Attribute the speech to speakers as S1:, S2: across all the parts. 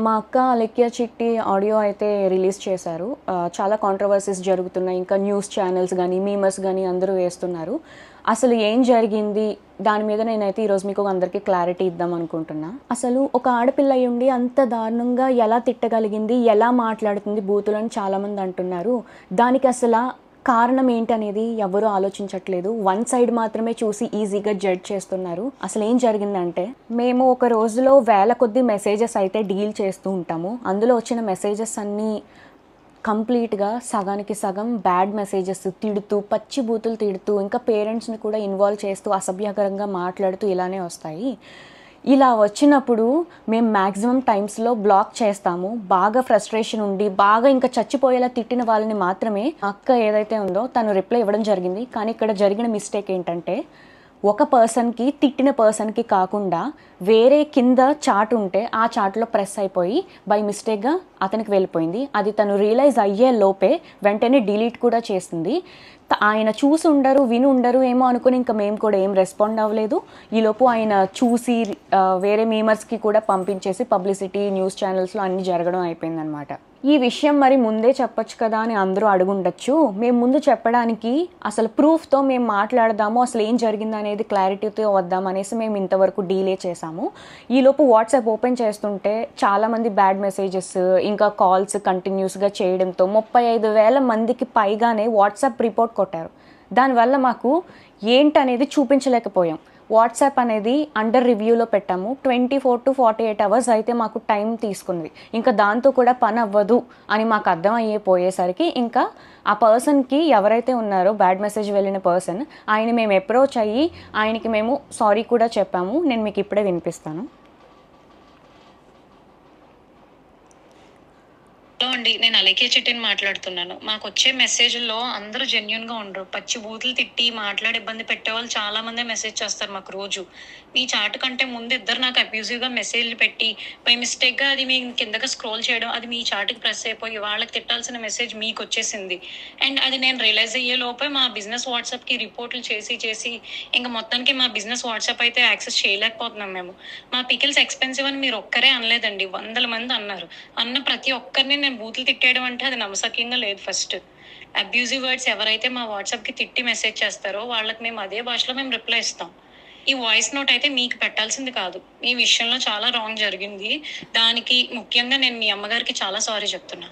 S1: మా అక్క 'అలెక్య చిట్టి' ఆడియో అయితే రిలీజ్ చేశారు. చాలా కాంట్రోవర్సీస్ జరుగుతున్నాయి. ఇంకా న్యూస్ ఛానల్స్ గానీ, మీమర్స్ గానీ అందరూ వేస్తున్నారు. అసలు ఏం జరిగింది? దాని మీద నేనైతే ఈరోజు మీకు అందరికీ క్లారిటీ ఇద్దాం అనుకుంటున్నా. అసలు ఒక ఆడపిల్ల అయ్యుండి అంత దారుణంగా ఎలా తిట్టగలిగింది? ఎలా మాట్లాడుతుంది బూతులని చాలామంది అంటున్నారు. దానికి అసల కారణం ఏంటనేది ఎవరు ఆలోచించట్లేదు. వన్ సైడ్ మాత్రమే చూసి ఈజీగా జడ్జ్ చేస్తున్నారు. అసలు ఏం జరిగిందంటే, మేము ఒక రోజులో వేల కొద్ది మెసేజెస్ అయితే డీల్ చేస్తూ ఉంటాము. అందులో వచ్చిన మెసేజెస్ అన్నీ కంప్లీట్గా సగానికి సగం బ్యాడ్ మెసేజెస్, తిడుతూ పచ్చి బూతులు తిడుతూ ఇంకా పేరెంట్స్ని కూడా ఇన్వాల్వ్ చేస్తూ అసభ్యకరంగా మాట్లాడుతూ ఇలానే వస్తాయి. ఇలా వచ్చినప్పుడు మేము మ్యాక్సిమం టైమ్స్లో బ్లాక్ చేస్తాము. బాగా ఫ్రస్ట్రేషన్ ఉండి బాగా ఇంకా చచ్చిపోయేలా తిట్టిన వాళ్ళని మాత్రమే అక్క ఏదైతే ఉందో తను రిప్లై ఇవ్వడం జరిగింది. కానీ ఇక్కడ జరిగిన మిస్టేక్ ఏంటంటే, ఒక పర్సన్కి తిట్టిన పర్సన్కి కాకుండా వేరే కింద చాట్ ఉంటే ఆ చాట్లో ప్రెస్ అయిపోయి బై మిస్టేక్గా అతనికి వెళ్ళిపోయింది. అది తను రియలైజ్ అయ్యే లోపే వెంటనే డిలీట్ కూడా చేసింది. ఆయన చూసి ఉండరు, విని ఉండరు ఏమో అనుకుని ఇంకా మేము కూడా ఏం రెస్పాండ్ అవ్వలేదు. ఈలోపు ఆయన చూసి వేరే మీమర్స్కి కూడా పంపించేసి పబ్లిసిటీ న్యూస్ ఛానల్స్లో అన్నీ జరగడం అయిపోయిందనమాట. ఈ విషయం మరి ముందే చెప్పొచ్చు కదా అని అందరూ అడుగుండొచ్చు. మేము ముందు చెప్పడానికి అసలు ప్రూఫ్తో మేము మాట్లాడదాము, అసలు ఏం జరిగింది అనేది క్లారిటీతో వద్దాం అనేసి మేము ఇంతవరకు డీలే చేసాము. ఈలోపు వాట్సాప్ ఓపెన్ చేస్తుంటే చాలామంది బ్యాడ్ మెసేజెస్ ఇంకా కాల్స్ కంటిన్యూస్గా చేయడంతో 35,000 మందికి పైగానే వాట్సాప్ రిపోర్ట్ కొట్టారు. దానివల్ల మాకు ఏంటనేది చూపించలేకపోయాం. వాట్సాప్ అనేది అండర్ రివ్యూలో పెట్టాము. 24 to 48 hours అయితే మాకు టైం తీసుకుంది. ఇంకా దాంతో కూడా పని అవ్వదు అని మాకు అర్థం అయిపోయేసరికి ఇంకా ఆ పర్సన్కి ఎవరైతే ఉన్నారో బ్యాడ్ మెసేజ్ వెళ్ళిన పర్సన్, ఆయన మేము అప్రోచ్ అయ్యి ఆయనకి మేము సారీ కూడా చెప్పాము. నేను మీకు ఇప్పుడే వినిపిస్తాను.
S2: హలో అండి, నేను అలెక్య చిట్టిని మాట్లాడుతున్నాను. మాకు వచ్చే మెసేజ్ల్లో అందరూ జెన్యున్గా ఉండరు. పచ్చి బూతులు తిట్టి మాట్లాడి ఇబ్బంది పెట్టేవాళ్ళు చాలా మంది మెసేజ్ చేస్తారు మాకు రోజు. మీ చాట్ కంటే ముందు ఇద్దరు నాకు అబ్యూజివ్గా మెసేజ్లు పెట్టి బై మిస్టేక్గా అది మీ కిందగా స్క్రోల్ చేయడం, అది మీ చాట్కి ప్రెస్ అయిపోయి వాళ్ళకి తిట్టాల్సిన మెసేజ్ మీకు వచ్చేసింది. అండ్ అది నేను రియలైజ్ అయ్యే లోపే మా బిజినెస్ వాట్సాప్కి రిపోర్ట్లు చేసి ఇంకా మొత్తానికి మా బిజినెస్ వాట్సాప్ అయితే యాక్సెస్ చేయలేకపోతున్నాం మేము. మా పికిల్స్ ఎక్స్పెన్సివ్ అని మీరు ఒక్కరే అనలేదండి, 100 మంది అన్నారు. అన్న ప్రతి ఒక్కరిని నేను బూతులు తిట్టేయడం అంటే అది నమ్మసక్యంగా లేదు. ఫస్ట్ అబ్యూజివ్ వర్డ్స్ ఎవరైతే మా వాట్సాప్కి తిట్టి మెసేజ్ చేస్తారో వాళ్ళకి మేము అదే భాషలో మేము రిప్లై ఇస్తాం. ఈ వాయిస్ నోట్ అయితే మీకు పెట్టాల్సింది కాదు. మీ విషయంలో చాలా రాంగ్ జరిగింది. దానికి ముఖ్యంగా నేను మీ అమ్మగారికి చాలా సారీ చెప్తున్నా.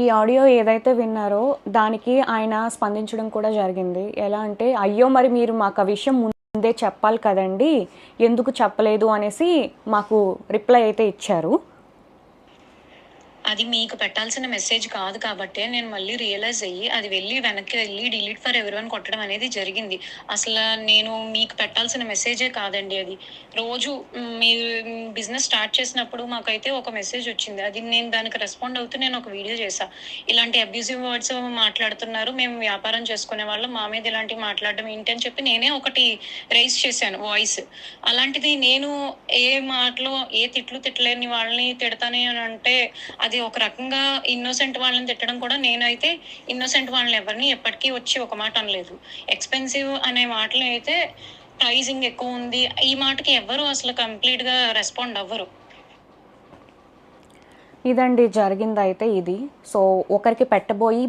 S1: ఈ ఆడియో ఏదైతే విన్నారో దానికి ఆయన స్పందించడం కూడా జరిగింది. ఎలా అంటే, అయ్యో మరి మీరు మాకు ఆ విషయం ముందే చెప్పాలి కదండి, ఎందుకు చెప్పలేదు అనేసి మాకు రిప్లై అయితే ఇచ్చారు.
S2: అది మీకు పెట్టాల్సిన మెసేజ్ కాదు కాబట్టే నేను మళ్ళీ రియలైజ్ అయ్యి అది వెనక్కి వెళ్ళి డిలీట్ ఫర్ ఎవరీవన్ కొట్టడం అనేది జరిగింది. అసలు నేను మీకు పెట్టాల్సిన మెసేజే కాదండి అది. రోజు మీరు బిజినెస్ స్టార్ట్ చేసినప్పుడు మాకైతే ఒక మెసేజ్ వచ్చింది. అది నేను దానికి రెస్పాండ్ అవుతూ నేను ఒక వీడియో చేశాను. ఇలాంటి అబ్యూజివ్ వర్డ్స్ మాట్లాడుతున్నారు, మేము వ్యాపారం చేసుకునే వాళ్ళం, మా మీద ఇలాంటివి మాట్లాడడం ఏంటి అని చెప్పి నేనే ఒకటి రైజ్ చేశాను వాయిస్. అలాంటిది నేను ఏ మాటలో ఏ తిట్లేని వాళ్ళని తిడతానే అని అంటే అది ఒక రకంగా ఇన్నోసెంట్ వాళ్ళని తిట్టడం కూడా. నేనైతే ఇన్నోసెంట్ వాళ్ళని ఎవరిని ఎప్పటికీ వచ్చి ఒక మాట అనలేదు. ఎక్స్పెన్సివ్ అనే మాటలు అయితే ప్రైజింగ్ ఎక్కువ ఉంది, ఈ మాటకి ఎవరు అసలు కంప్లీట్గా రెస్పాండ్ అవ్వరు.
S1: ఇదండి జరిగింది అయితే ఇది. సో ఒకరికి పెట్టబోయి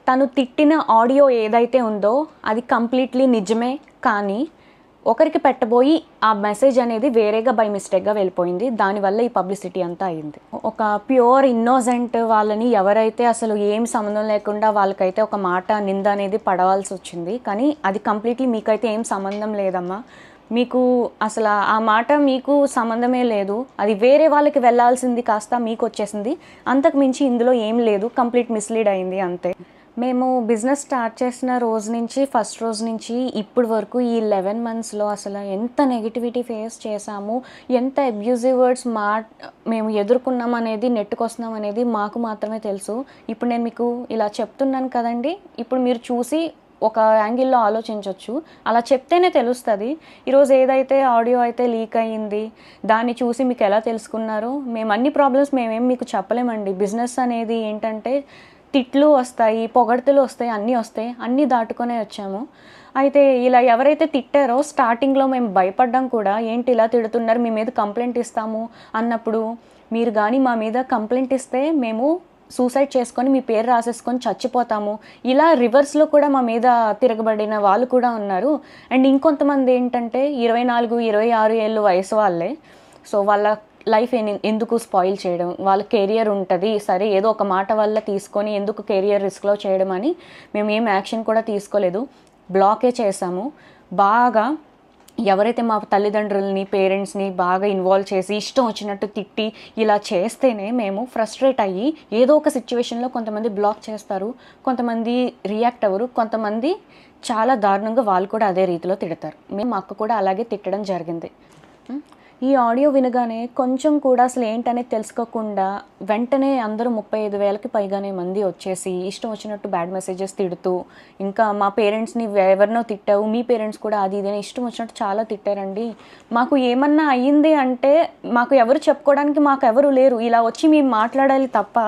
S1: తను తిట్టిన ఆడియో ఏదైతే ఉందో అది కంప్లీట్లీ నిజమే, కానీ ఒకరికి పెట్టబోయి ఆ మెసేజ్ అనేది వేరేగా బై మిస్టేక్గా వెళ్ళిపోయింది. దానివల్ల ఈ పబ్లిసిటీ అంతా అయింది. ఒక ప్యూర్ ఇన్నోసెంట్ వాళ్ళని ఎవరైతే అసలు ఏం సంబంధం లేకుండా వాళ్ళకైతే ఒక మాట నింద అనేది పడవలసి వచ్చింది. కానీ అది కంప్లీట్లీ మీకైతే ఏం సంబంధం లేదమ్మా, మీకు అసలు ఆ మాట మీకు సంబంధమే లేదు, అది వేరే వాళ్ళకి వెళ్ళాల్సింది కాస్త మీకు వచ్చేసింది. అంతకు మించి ఇందులో ఏం లేదు, కంప్లీట్ మిస్లీడ్ అయింది అంతే. మేము బిజినెస్ స్టార్ట్ చేసిన రోజు నుంచి ఫస్ట్ రోజు నుంచి ఇప్పుడు వరకు ఈ 11 monthsలో అసలు ఎంత నెగిటివిటీ ఫేస్ చేసాము, ఎంత అబ్యూజివ్ వర్డ్స్ మేము ఎదుర్కొన్నాం అనేది, నెట్టుకొస్తున్నాం అనేది మాకు మాత్రమే తెలుసు. ఇప్పుడు నేను మీకు ఇలా చెప్తున్నాను కదండి, ఇప్పుడు మీరు చూసి ఒక యాంగిల్లో ఆలోచించవచ్చు. అలా చెప్తేనే తెలుస్తుంది. ఈరోజు ఏదైతే ఆడియో అయితే లీక్ అయ్యింది దాన్ని చూసి మీకు ఎలా తెలుసుకున్నారో, మేము అన్ని ప్రాబ్లమ్స్ మేమేం మీకు చెప్పలేమండి. బిజినెస్ అనేది ఏంటంటే తిట్లు వస్తాయి, పొగడ్తలు వస్తాయి, అన్నీ వస్తాయి, అన్నీ దాటుకొనే వచ్చాము. అయితే ఇలా ఎవరైతే తిట్టారో స్టార్టింగ్లో మేము భయపడ్డాం కూడా, ఏంటి ఇలా తిడుతున్నారు, మీ మీద కంప్లైంట్ ఇస్తాము అన్నప్పుడు మీరు కానీ మా మీద కంప్లైంట్ ఇస్తే మేము సూసైడ్ చేసుకొని మీ పేరు రాసేసుకొని చచ్చిపోతాము, ఇలా రివర్స్లో కూడా మా మీద తిరగబడిన వాళ్ళు కూడా ఉన్నారు. అండ్ ఇంకొంతమంది ఏంటంటే 24-26 ఏళ్ళు వయసు వాళ్ళే. సో వాళ్ళ లైఫ్ ఎందుకు స్పాయిల్ చేయడం, వాళ్ళ కెరియర్ ఉంటుంది సరే ఏదో ఒక మాట వల్ల తీసుకొని ఎందుకు కెరియర్ రిస్క్లో చేయడం అని మేము ఏం యాక్షన్ కూడా తీసుకోలేదు, బ్లాకే చేసాము. బాగా ఎవరైతే మా తల్లిదండ్రులని పేరెంట్స్ని బాగా ఇన్వాల్వ్ చేసి ఇష్టం వచ్చినట్టు తిట్టి ఇలా చేస్తేనే మేము ఫ్రస్ట్రేట్ అయ్యి ఏదో ఒక సిచ్యువేషన్లో కొంతమంది బ్లాక్ చేస్తారు, కొంతమంది రియాక్ట్ అవ్వరు, కొంతమంది చాలా దారుణంగా వాళ్ళు కూడా అదే రీతిలో తిడతారు. మేము మా అక్క కూడా అలాగే తిట్టడం జరిగింది. ఈ ఆడియో వినగానే కొంచెం కూడా అసలు ఏంటనేది తెలుసుకోకుండా వెంటనే అందరూ 35,000కి పైగానే మంది వచ్చేసి ఇష్టం వచ్చినట్టు బ్యాడ్ మెసేజెస్ తిడుతూ, ఇంకా మా పేరెంట్స్ని ఎవరినో తిట్టావు, మీ పేరెంట్స్ కూడా అది ఇదని ఇష్టం వచ్చినట్టు చాలా తిట్టారండి. మాకు ఏమన్నా అయ్యింది అంటే మాకు ఎవరు చెప్పుకోవడానికి మాకు ఎవరు లేరు, ఇలా వచ్చి మేము మాట్లాడాలి తప్ప.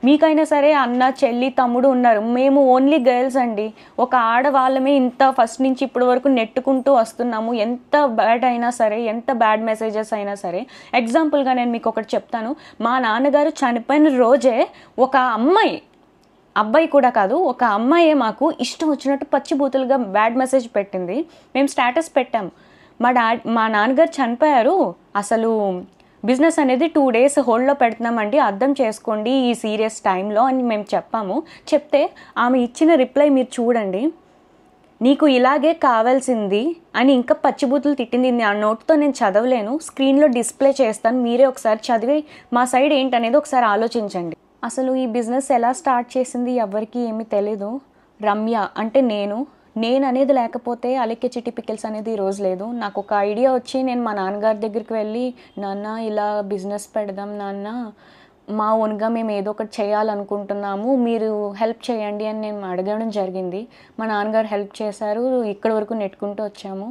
S1: మీకైనా సరే అన్న చెల్లి తమ్ముడు ఉన్నారు, మేము ఓన్లీ గర్ల్స్ అండి. ఒక ఆడవాళ్ళమే ఇంత ఫస్ట్ నుంచి ఇప్పటి వరకు నెట్టుకుంటూ వస్తున్నాము. ఎంత బ్యాడ్ అయినా సరే, ఎంత బ్యాడ్ మెసేజెస్ అయినా సరే. ఎగ్జాంపుల్గా నేను మీకు ఒకటి చెప్తాను. మా నాన్నగారు చనిపోయిన రోజే ఒక అబ్బాయి కూడా కాదు, ఒక అమ్మాయే మాకు ఇష్టం వచ్చినట్టు పచ్చిబూతులుగా బ్యాడ్ మెసేజ్ పెట్టింది. మేము స్టేటస్ పెట్టాము, మా నాన్నగారు చనిపోయారు, అసలు బిజినెస్ అనేది 2 days హోల్డ్లో పెడుతున్నామండి, అర్థం చేసుకోండి ఈ సీరియస్ టైంలో అని మేము చెప్పాము. చెప్తే ఆమె ఇచ్చిన రిప్లై మీరు చూడండి. నీకు ఇలాగే కావాల్సింది అని ఇంకా పచ్చిబూతులు తిట్టింది. ఆ నోట్తో నేను చదవలేను, స్క్రీన్లో డిస్ప్లే చేస్తాను, మీరే ఒకసారి చదివి మా సైడ్ ఏంటనేది ఒకసారి ఆలోచించండి. అసలు ఈ బిజినెస్ ఎలా స్టార్ట్ చేసింది ఎవరికి ఏమీ తెలీదు. రమ్య అంటే నేను అనేది లేకపోతే అలెక్కే చిట్టి పికిల్స్ అనేది ఈరోజు లేదు. నాకు ఒక ఐడియా వచ్చి నేను మా నాన్నగారి దగ్గరికి వెళ్ళి, నాన్న ఇలా బిజినెస్ పెడదాం నాన్న, మా ఓన్గా మేము ఏదో ఒకటి చేయాలనుకుంటున్నాము, మీరు హెల్ప్ చేయండి అని నేను అడగడం జరిగింది. మా నాన్నగారు హెల్ప్ చేశారు, ఇక్కడి వరకు నెట్టుకుంటూ వచ్చాము.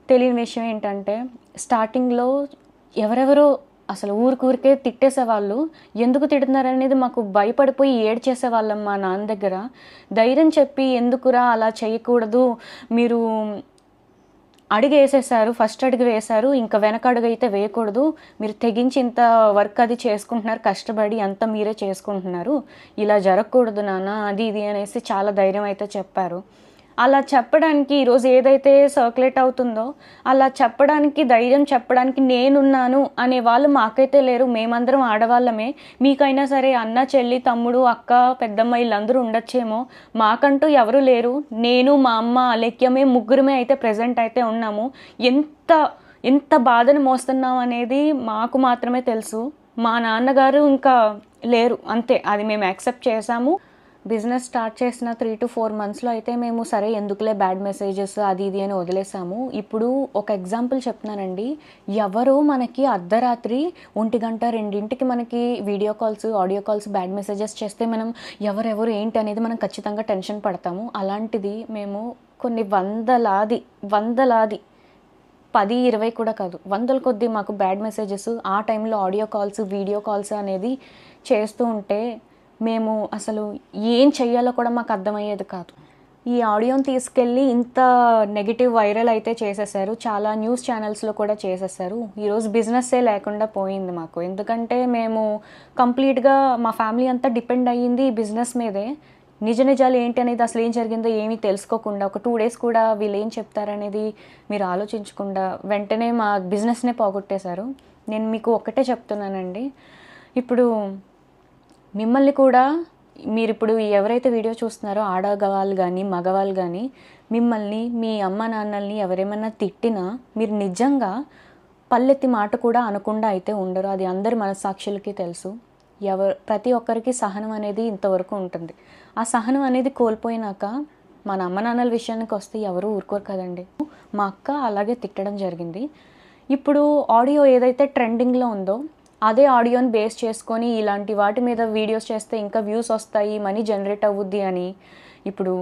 S1: తెలియని విషయం ఏంటంటే స్టార్టింగ్లో ఎవరెవరో అసలు ఊరికే తిట్టేసేవాళ్ళు. ఎందుకు తిడుతున్నారనేది మాకు భయపడిపోయి ఏడ్చేసేవాళ్ళం మా నాన్న దగ్గర. ధైర్యం చెప్పి ఎందుకురా అలా చేయకూడదు, మీరు అడుగు వేసేసారు, ఫస్ట్ అడుగు వేశారు, ఇంకా వెనక అడుగు అయితే వేయకూడదు, మీరు తెగించి ఇంత వర్క్ అది చేసుకుంటున్నారు, కష్టపడి అంతా మీరే చేసుకుంటున్నారు, ఇలా జరగకూడదు నాన్న అది ఇది అనేసి చాలా ధైర్యం అయితే చెప్పారు. అలా చెప్పడానికి ఈరోజు ఏదైతే సర్క్యులేట్ అవుతుందో అలా చెప్పడానికి, ధైర్యం చెప్పడానికి నేనున్నాను అనే వాళ్ళు మాకైతే లేరు. మేమందరం ఆడవాళ్ళమే. మీకైనా సరే అన్న చెల్లి తమ్ముడు అక్క పెద్దమ్మ వీళ్ళందరూ ఉండొచ్చేమో, మాకంటూ ఎవరు లేరు. నేను మా అమ్మ అలెక్యమే ముగ్గురమే అయితే ప్రజెంట్ అయితే ఉన్నాము. ఎంత బాధను మోస్తున్నాం అనేది మాకు మాత్రమే తెలుసు. మా నాన్నగారు ఇంకా లేరు, అంతే. అది మేము యాక్సెప్ట్ చేసాము. బిజినెస్ స్టార్ట్ చేసిన 3 to 4 monthsలో అయితే మేము సరే ఎందుకులే బ్యాడ్ మెసేజెస్ అది ఇది అని వదిలేసాము. ఇప్పుడు ఒక ఎగ్జాంపుల్ చెప్తున్నానండి. ఎవరో మనకి అర్ధరాత్రి 1 గంట 2ంటికి మనకి video calls audio calls bad messages చేస్తే మనం ఎవరెవరు ఏంటి అనేది మనం ఖచ్చితంగా టెన్షన్ పడతాము. అలాంటిది మేము కొన్ని వందలాది 10-20 కూడా కాదు, వందల కొద్దీ మాకు బ్యాడ్ మెసేజెస్ ఆ టైంలో ఆడియో కాల్స్ వీడియో కాల్స్ అనేది చేస్తూ ఉంటే మేము అసలు ఏం చెయ్యాలో కూడా మాకు అర్థమయ్యేది కాదు. ఈ ఆడియోని తీసుకెళ్ళి ఇంత నెగిటివ్ వైరల్ అయితే చేసేసారు, చాలా న్యూస్ ఛానల్స్లో కూడా చేసేసారు. ఈరోజు బిజినెస్సే లేకుండా పోయింది మాకు. ఎందుకంటే మేము కంప్లీట్గా మా ఫ్యామిలీ అంతా డిపెండ్ అయ్యింది ఈ బిజినెస్ మీదే. నిజాలు ఏంటి అనేది, అసలు ఏం జరిగిందో ఏమీ తెలుసుకోకుండా, ఒక 2 days కూడా వీళ్ళు ఏం చెప్తారనేది మీరు ఆలోచించకుండా వెంటనే మా బిజినెస్నే పోగొట్టేశారు. నేను మీకు ఒక్కటే చెప్తున్నానండి, ఇప్పుడు మిమ్మల్ని కూడా మీరు ఇప్పుడు ఎవరైతే వీడియో చూస్తున్నారో ఆడవాళ్ళు కానీ మగవాళ్ళు కానీ మిమ్మల్ని మీ అమ్మ నాన్నల్ని ఎవరేమన్నా తిట్టినా మీరు నిజంగా పల్లెత్తి మాట కూడా అనకుండా అయితే ఉండరు. అది అందరి మనస్సాక్షులకి తెలుసు. ప్రతి ఒక్కరికి సహనం అనేది ఇంతవరకు ఉంటుంది. ఆ సహనం అనేది కోల్పోయినాక మన అమ్మ నాన్నల విషయానికి వస్తే ఎవరు ఊరుకోరు కదండి. మా అక్క అలాగే తిట్టడం జరిగింది. ఇప్పుడు ఆడియో ఏదైతే ట్రెండింగ్లో ఉందో అదే ఆడియోని బేస్ చేసుకొని ఇలాంటి వాటి మీద వీడియోస్ చేస్తే ఇంకా వ్యూస్ వస్తాయి, మనీ జనరేట్ అవ్వుద్ది అని ఇప్పుడు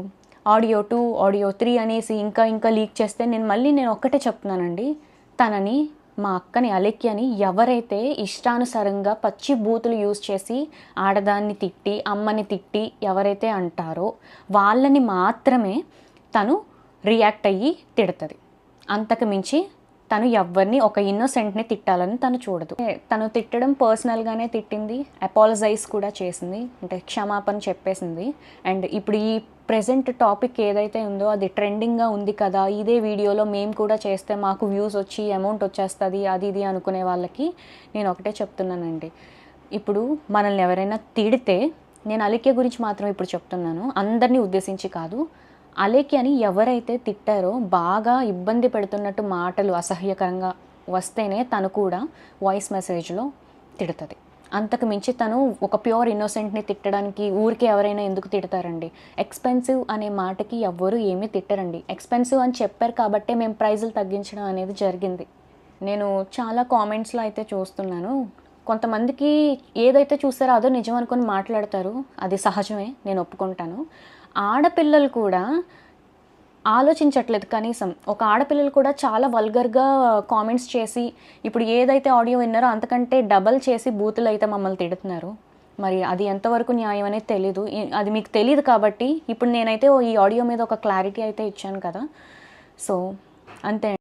S1: ఆడియో 2 ఆడియో 3 అనేసి ఇంకా లీక్ చేస్తే నేను ఒక్కటే చెప్తున్నానండి, తనని మా అక్కని అలెక్యని ఎవరైతే ఇష్టానుసారంగా పచ్చి బూతులు యూజ్ చేసి ఆడదాన్ని తిట్టి అమ్మని తిట్టి ఎవరైతే అంటారో వాళ్ళని మాత్రమే తను రియాక్ట్ అయ్యి తిడుతుంది. అంతకు మించి తను ఎవరిని ఒక ఇన్నోసెంట్ని తిట్టాలని తను చూడదు. తను తిట్టడం పర్సనల్గానే తిట్టింది, అపాలజైజ్ కూడా చేసింది, అంటే క్షమాపణ చెప్పేసింది. అండ్ ఇప్పుడు ఈ ప్రెజెంట్ టాపిక్ ఏదైతే ఉందో అది ట్రెండింగ్గా ఉంది కదా, ఇదే వీడియోలో మేము కూడా చేస్తే మాకు వ్యూస్ వచ్చి అమౌంట్ వచ్చేస్తుంది అది ఇది అనుకునే వాళ్ళకి నేను ఒకటే చెప్తున్నానండి. ఇప్పుడు మనల్ని ఎవరైనా తిడితే, నేను అలేఖ్య గురించి మాత్రం ఇప్పుడు చెప్తున్నాను, అందరినీ ఉద్దేశించి కాదు, అలేఖ్య అని ఎవరైతే తిట్టారో బాగా ఇబ్బంది పెడుతున్నట్టు మాటలు అసహ్యకరంగా వస్తేనే తను కూడా వాయిస్ మెసేజ్లో తిడుతుంది. అంతకు మించి తను ఒక ప్యూర్ ఇన్నోసెంట్ని తిట్టడానికి ఊరికే ఎవరైనా ఎందుకు తిడతారండి? ఎక్స్పెన్సివ్ అనే మాటకి ఎవ్వరూ ఏమీ తిట్టరండి. ఎక్స్పెన్సివ్ అని చెప్పారు కాబట్టే మేము ప్రైజులు తగ్గించడం అనేది జరిగింది. నేను చాలా కామెంట్స్లో అయితే చూస్తున్నాను, కొంతమందికి ఏదైతే చూస్తారో అదో నిజం అనుకొని మాట్లాడతారు, అది సహజమే, నేను ఒప్పుకుంటాను. ఆడపిల్లలు కూడా ఆలోచించట్లేదు కనీసం. ఒక ఆడపిల్లలు కూడా చాలా వల్గర్గా కామెంట్స్ చేసి, ఇప్పుడు ఏదైతే ఆడియో విన్నారో అంతకంటే డబల్ చేసి బూతులు అయితే మమ్మల్ని తిడుతున్నారు. మరి అది ఎంతవరకు న్యాయం అనేది తెలీదు. అది మీకు తెలియదు కాబట్టి ఇప్పుడు నేనైతే ఈ ఆడియో మీద ఒక క్లారిటీ అయితే ఇచ్చాను కదా. సో అంతే.